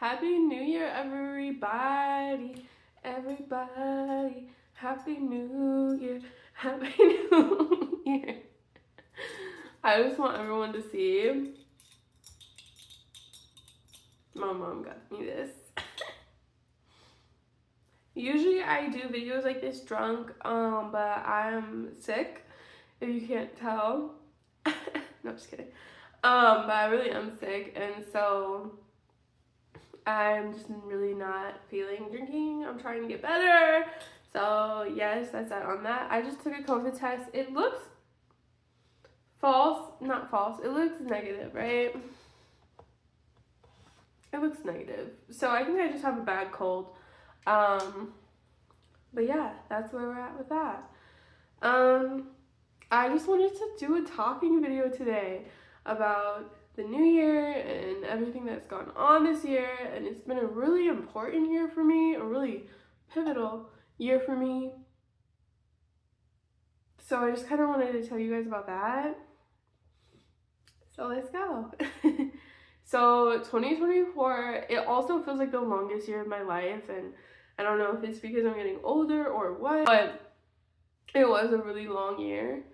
Happy New Year, everybody. Everybody. Happy New Year. Happy New Year. I just want everyone to see. My mom got me this. Usually I do videos like this drunk, but I'm sick, if you can't tell. No, just kidding. But I really am sick, and so I'm just really not feeling drinking. I'm trying to get better. So yes, that's that on that. I just took a COVID test. It looks false, not false. It looks negative, right? It looks negative. So I think I just have a bad cold. But yeah, that's where we're at with that. I just wanted to do a talking video today about the new year and everything that's gone on this year, and it's been a really important year for me, a really pivotal year for me. So I just kind of wanted to tell you guys about that. So let's go. So 2024, it also feels like the longest year of my life, and I don't know if it's because I'm getting older or what, but it was a really long year.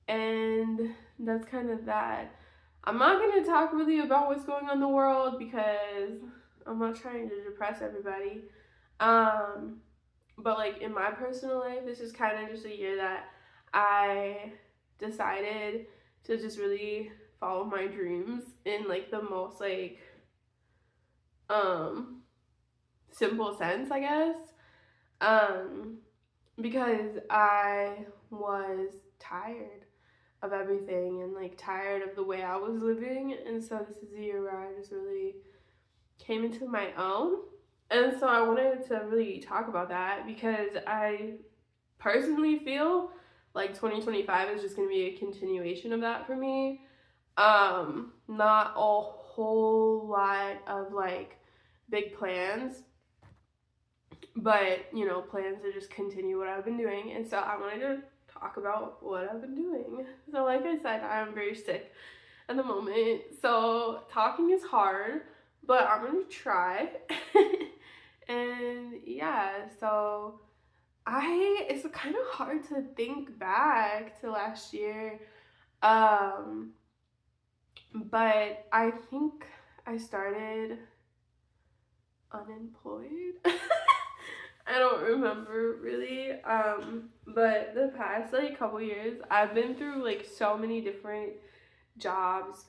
And that's kind of that. I'm not going to talk really about what's going on in the world because I'm not trying to depress everybody. But like in my personal life, this is kind of just a year that I decided to just really follow my dreams in like the most like simple sense, I guess. Because I was tired of everything and like tired of the way I was living, and so this is the year where I just really came into my own. And so I wanted to really talk about that because I personally feel like 2025 is just going to be a continuation of that for me. Not a whole lot of like big plans, but you know, plans to just continue what I've been doing. And so I wanted to talk about what I've been doing. So like I said, I'm very sick at the moment, so talking is hard, but I'm gonna try. And yeah, so it's kind of hard to think back to last year, but I think I started unemployed. I don't remember really, but the past like couple years I've been through like so many different jobs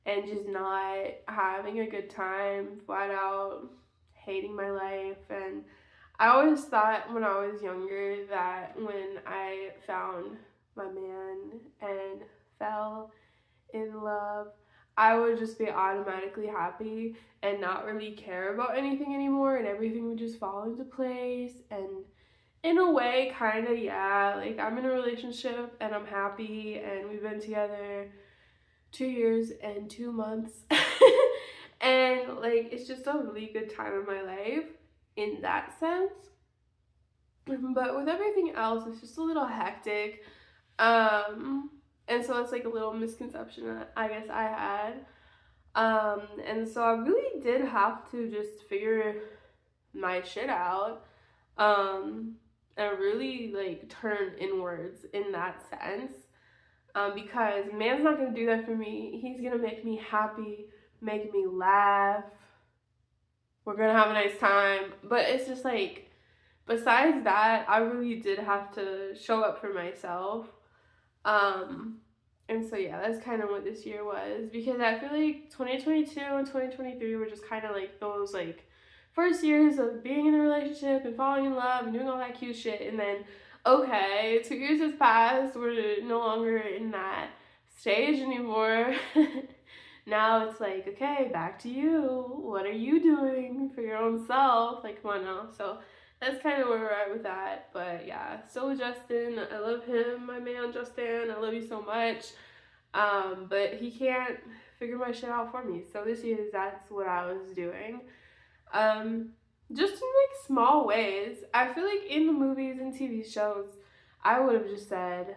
and just not having a good time, flat out hating my life. And I always thought when I was younger that when I found my man and fell in love, I would just be automatically happy and not really care about anything anymore, and everything would just fall into place. And in a way, kind of, yeah, like I'm in a relationship and I'm happy, and we've been together 2 years and 2 months. And like it's just a really good time in my life in that sense. But with everything else, it's just a little hectic. And so it's like a little misconception that I guess I had. And so I really did have to just figure my shit out. And really like turn inwards in that sense. Because man's not gonna do that for me. He's gonna make me happy, make me laugh. We're gonna have a nice time. But it's just like, besides that, I really did have to show up for myself. And so yeah, that's kind of what this year was, because I feel like 2022 and 2023 were just kind of like those like first years of being in a relationship and falling in love and doing all that cute shit, and then okay, 2 years has passed, we're no longer in that stage anymore. Now it's like, okay, back to you. What are you doing for your own self? Like, come on now. So that's kind of where we're at with that. But yeah, still Justin. I love him, my man Justin. I love you so much. But he can't figure my shit out for me. So this year, that's what I was doing. Just in like small ways. I feel like in the movies and TV shows, I would have just said,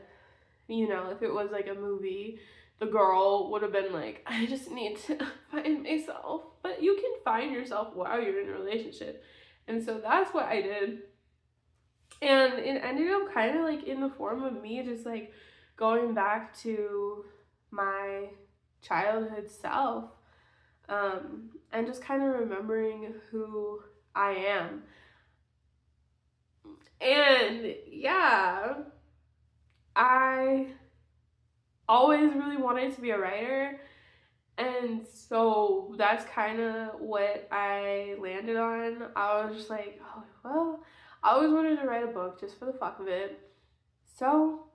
you know, if it was like a movie, the girl would have been like, I just need to find myself. But you can find yourself while you're in a relationship. And so that's what I did. And it ended up kind of like in the form of me just like going back to my childhood self, and just kind of remembering who I am. And yeah, I always really wanted to be a writer. And so that's kind of what I landed on. I was just like, oh, well, I always wanted to write a book just for the fuck of it. So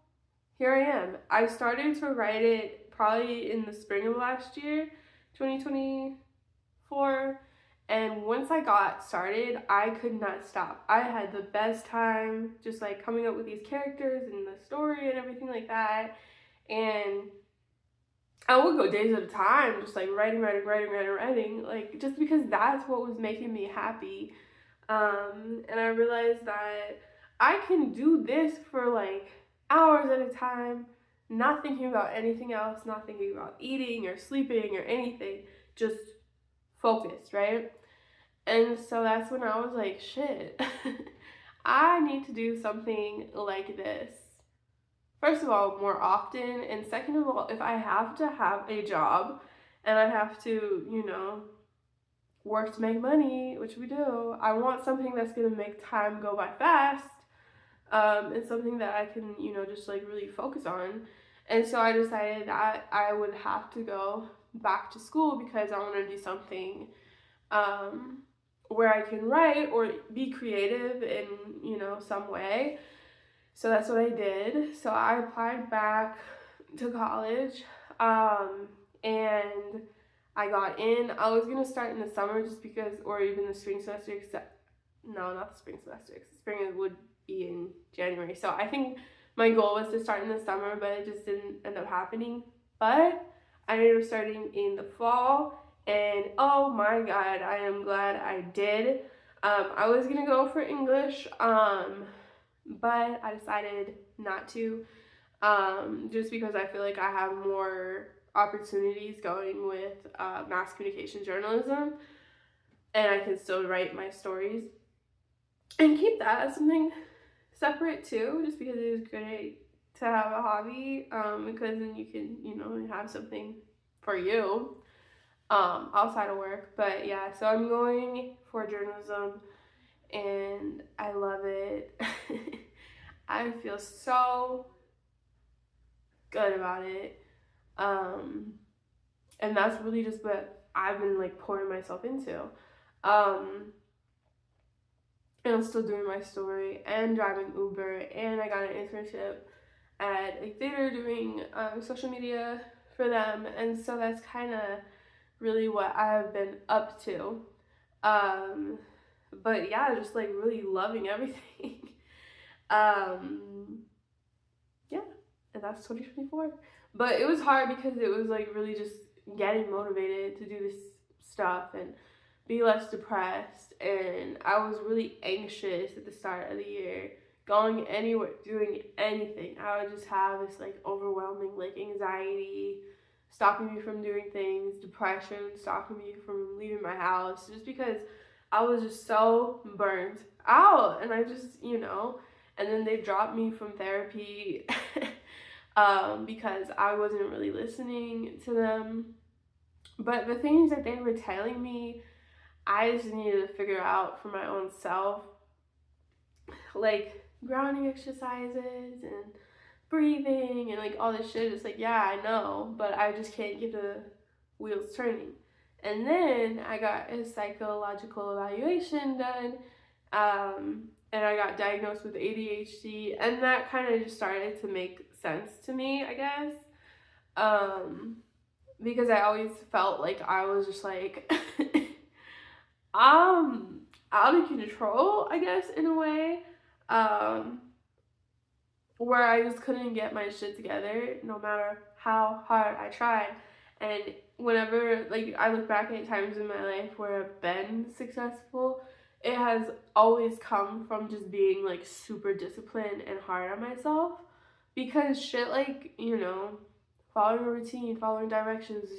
here I am. I started to write it probably in the spring of last year, 2024. And once I got started, I could not stop. I had the best time just like coming up with these characters and the story and everything like that. And I would go days at a time just like writing, like just because that's what was making me happy. And I realized that I can do this for like hours at a time, not thinking about anything else, not thinking about eating or sleeping or anything, just focused, right? And so that's when I was like, shit, I need to do something like this. First of all, more often, and second of all, if I have to have a job and I have to, work to make money, which we do, I want something that's gonna make time go by fast, and something that I can, just like really focus on. And so I decided that I would have to go back to school because I want to do something where I can write or be creative in, some way. So that's what I did. So I applied back to college, and I got in. I was going to start in the summer just because, or even the spring semester, no, not the spring semester, because the spring would be in January. So I think my goal was to start in the summer, but it just didn't end up happening. But I ended up starting in the fall, and oh my god, I am glad I did. I was going to go for English, but I decided not to, just because I feel like I have more opportunities going with mass communication journalism, and I can still write my stories and keep that as something separate too, just because it is great to have a hobby, because then you can, have something for you outside of work. But yeah, so I'm going for journalism and I love it. I feel so good about it. And that's really just what I've been like pouring myself into. And I'm still doing my story and driving Uber, and I got an internship at a theater doing social media for them. And so that's kind of really what I've been up to. But yeah, just like really loving everything. Yeah, and that's 2024. But it was hard because it was like really just getting motivated to do this stuff and be less depressed. And I was really anxious at the start of the year, going anywhere, doing anything. I would just have this like overwhelming like anxiety stopping me from doing things, depression stopping me from leaving my house, just because I was just so burnt out. And I just, and then they dropped me from therapy because I wasn't really listening to them. But the things that they were telling me, I just needed to figure out for my own self, like grounding exercises and breathing and like all this shit. It's like, yeah, I know, but I just can't get the wheels turning. And then I got a psychological evaluation done, and I got diagnosed with ADHD, and that kind of just started to make sense to me, I guess, because I always felt like I was just like out of control, I guess, in a way, where I just couldn't get my shit together no matter how hard I tried. And whenever like I look back at times in my life where I've been successful, it has always come from just being like super disciplined and hard on myself, because shit like, following a routine, following directions,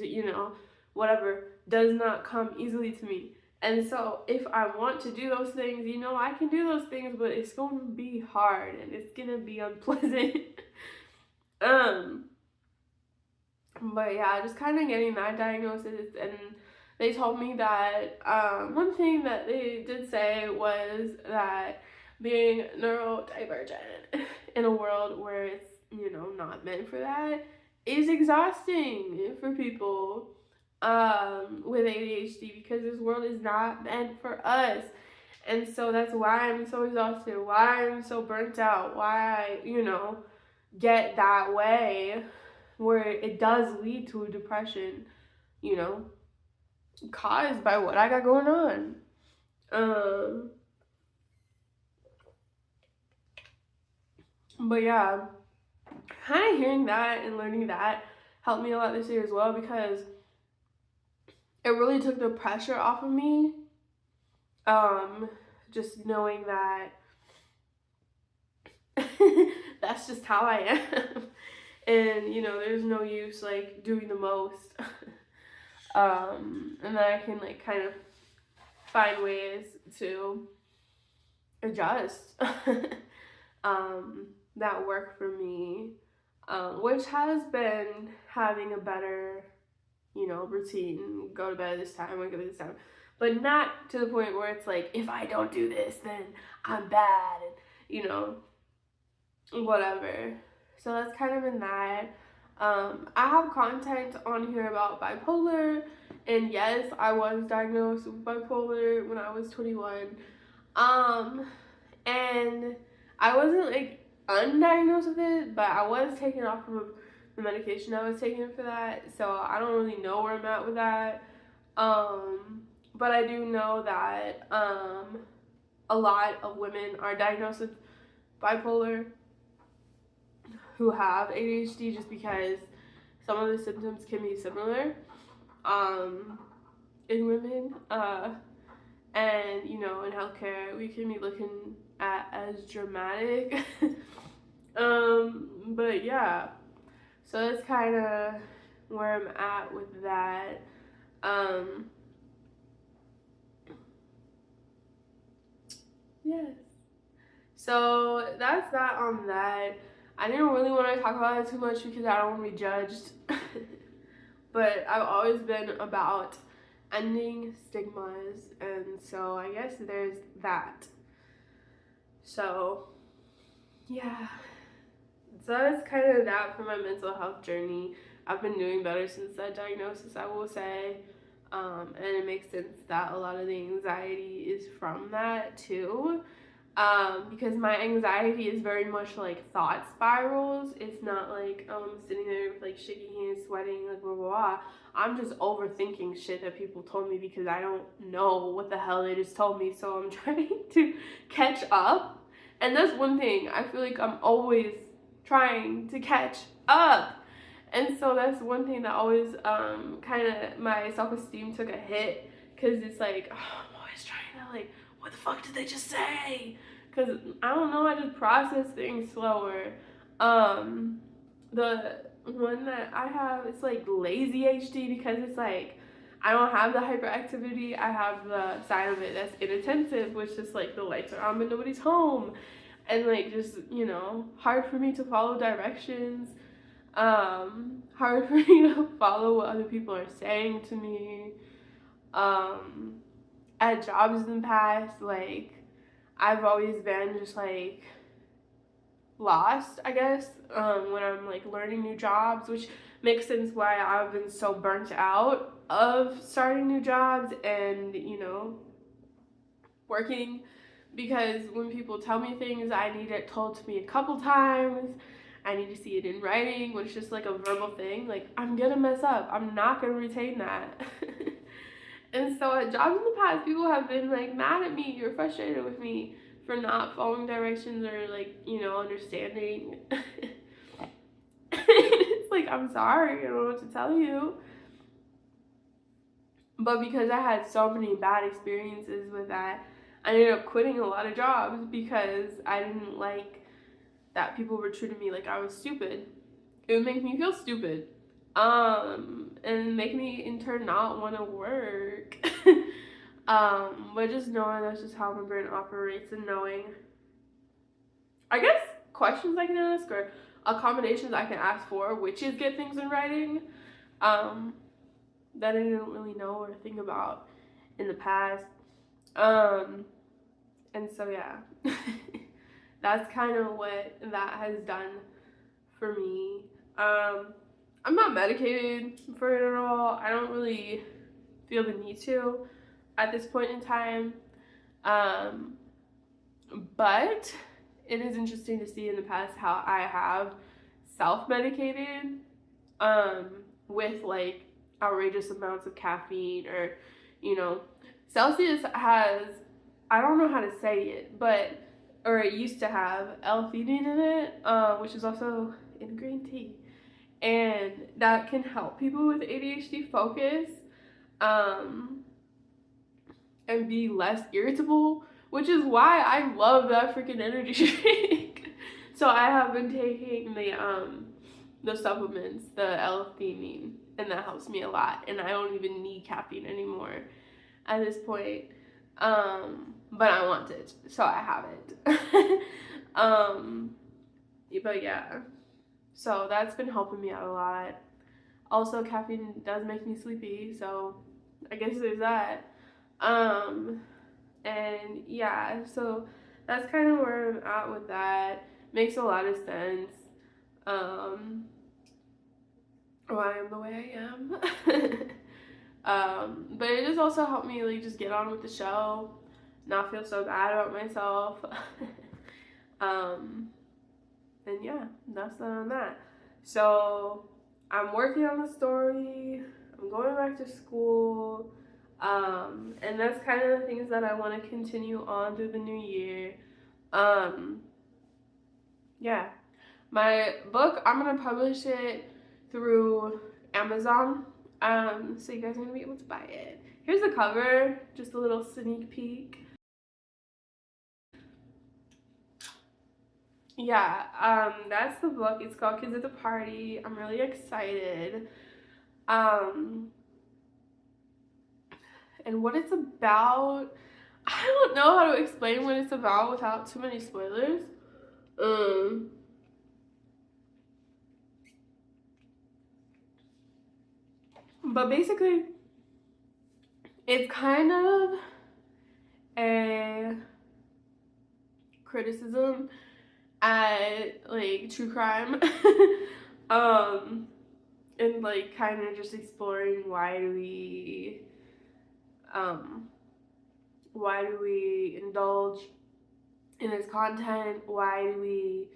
whatever, does not come easily to me. And so if I want to do those things, I can do those things, but it's going to be hard and it's going to be unpleasant. But yeah, just kind of getting that diagnosis, and they told me that one thing that they did say was that being neurodivergent in a world where it's, not meant for that is exhausting for people with ADHD, because this world is not meant for us. And so that's why I'm so exhausted, why I'm so burnt out, why I, get that way where it does lead to a depression, caused by what I got going on. But yeah, kind of hearing that and learning that helped me a lot this year as well, because it really took the pressure off of me. Just knowing that that's just how I am. And, there's no use, like, doing the most. And then I can, like, kind of find ways to adjust that work for me, which has been having a better, routine, go to bed at this time, wake up at this time. But not to the point where it's like, if I don't do this, then I'm bad, and, whatever. So that's kind of in that. I have content on here about bipolar, and yes, I was diagnosed with bipolar when I was 21. And I wasn't, like, undiagnosed with it, but I was taken off of the medication I was taking for that, so I don't really know where I'm at with that. But I do know that a lot of women are diagnosed with bipolar who have ADHD, just because some of the symptoms can be similar in women. And, in healthcare, we can be looking at as dramatic. But yeah, so that's kind of where I'm at with that. Yes. So that's that on that. I didn't really want to talk about it too much because I don't want to be judged. But I've always been about ending stigmas, and so I guess there's that. So yeah, so that's kind of that for my mental health journey. I've been doing better since that diagnosis, I will say, and it makes sense that a lot of the anxiety is from that too. Because my anxiety is very much like thought spirals. It's not like sitting there with like shaky hands, sweating, like blah blah blah. I'm just overthinking shit that people told me because I don't know what the hell they just told me. So I'm trying to catch up, and that's one thing. I feel like I'm always trying to catch up, and so that's one thing that always kind of my self-esteem took a hit, because it's like, oh, I'm always trying to like, what the fuck did they just say? Because I don't know, I just process things slower. The one that I have, it's like lazy HD, because it's like I don't have the hyperactivity. I have the side of it that's inattentive, which is like the lights are on but nobody's home, and like just hard for me to follow directions. Hard for me to follow what other people are saying to me. At jobs in the past, like, I've always been just like lost, I guess, when I'm like learning new jobs, which makes sense why I've been so burnt out of starting new jobs and working, because when people tell me things, I need it told to me a couple times. I need to see it in writing, when it's just like a verbal thing, like, I'm gonna mess up, I'm not gonna retain that. And so at jobs in the past, people have been like mad at me or frustrated with me for not following directions or like, understanding. It's like, I'm sorry, I don't know what to tell you. But because I had so many bad experiences with that, I ended up quitting a lot of jobs because I didn't like that people were treating me like I was stupid. It would make me feel stupid. and make me in turn not want to work. But just knowing that's just how my brain operates, and knowing, I guess, questions I can ask or accommodations I can ask for, which is get things in writing, that I didn't really know or think about in the past. And so yeah, that's kind of what that has done for me. I'm not medicated for it at all. I don't really feel the need to at this point in time. But it is interesting to see in the past how I have self-medicated with like outrageous amounts of caffeine, or Celsius has, I don't know how to say it, but, or it used to have L-theanine in it, which is also in green tea, and that can help people with ADHD focus and be less irritable, which is why I love that freaking energy drink. So I have been taking the supplements, the L-theanine, and that helps me a lot, and I don't even need caffeine anymore at this point. But I want it, so I have it. But yeah, so that's been helping me out a lot. Also, caffeine does make me sleepy, so I guess there's that. And yeah, so that's kind of where I'm at with that. Makes a lot of sense. Why I'm the way I am. But it just also helped me like just get on with the show, not feel so bad about myself. And yeah, that's that on that. So I'm working on the story. I'm going back to school. And that's kind of the things that I want to continue on through the new year. Yeah, my book, I'm gonna publish it through Amazon. So you guys are gonna be able to buy it. Here's the cover, just a little sneak peek. Yeah, that's the book. It's called Kids at the Party. I'm really excited. And what it's about, I don't know how to explain what it's about without too many spoilers. But basically, it's kind of a criticism at like true crime. And like kind of just exploring why do we indulge in this content? Why do we,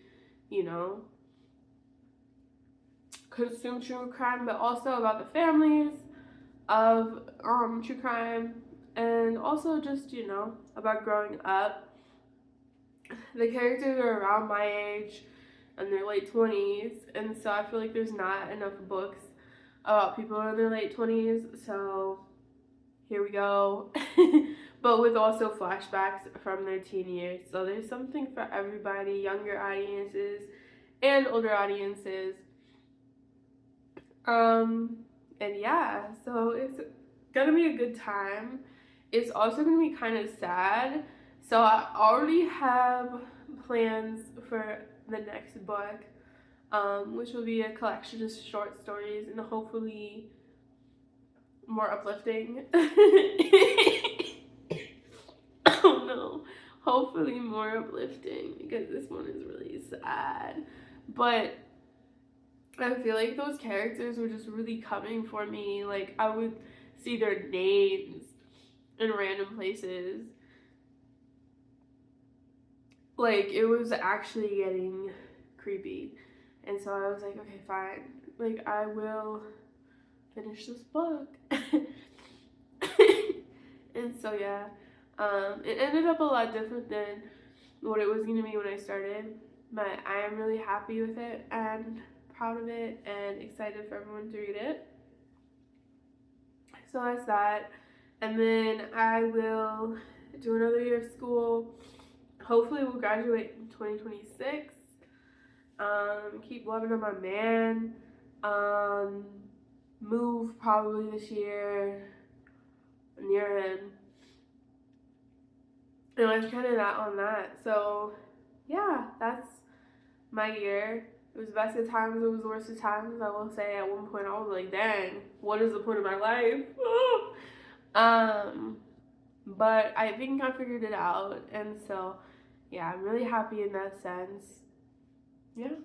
consume true crime? But also about the families of true crime, and also just about growing up. The characters are around my age in their late 20s, and so I feel like there's not enough books about people in their late 20s, so here we go. But with also flashbacks from their teen years, so there's something for everybody, younger audiences and older audiences. And yeah, so it's gonna be a good time. It's also gonna be kind of sad, so I already have plans for the next book, which will be a collection of short stories and hopefully more uplifting. Oh no, hopefully more uplifting, because this one is really sad. But I feel like those characters were just really coming for me. Like, I would see their names in random places. Like, it was actually getting creepy. And so I was like, okay, fine. Like, I will finish this book. And so, yeah. It ended up a lot different than what it was going to be when I started. But I am really happy with it and proud of it and excited for everyone to read it. So that's that. And then I will do another year of school. Hopefully we'll graduate in 2026. Keep loving on my man. move probably this year near him. And I was kind of that on that. So, yeah, that's my year. It was the best of times, it was the worst of times. I will say at one point I was like, dang, what is the point of my life? But I think I figured it out. And so, yeah, I'm really happy in that sense. Yeah.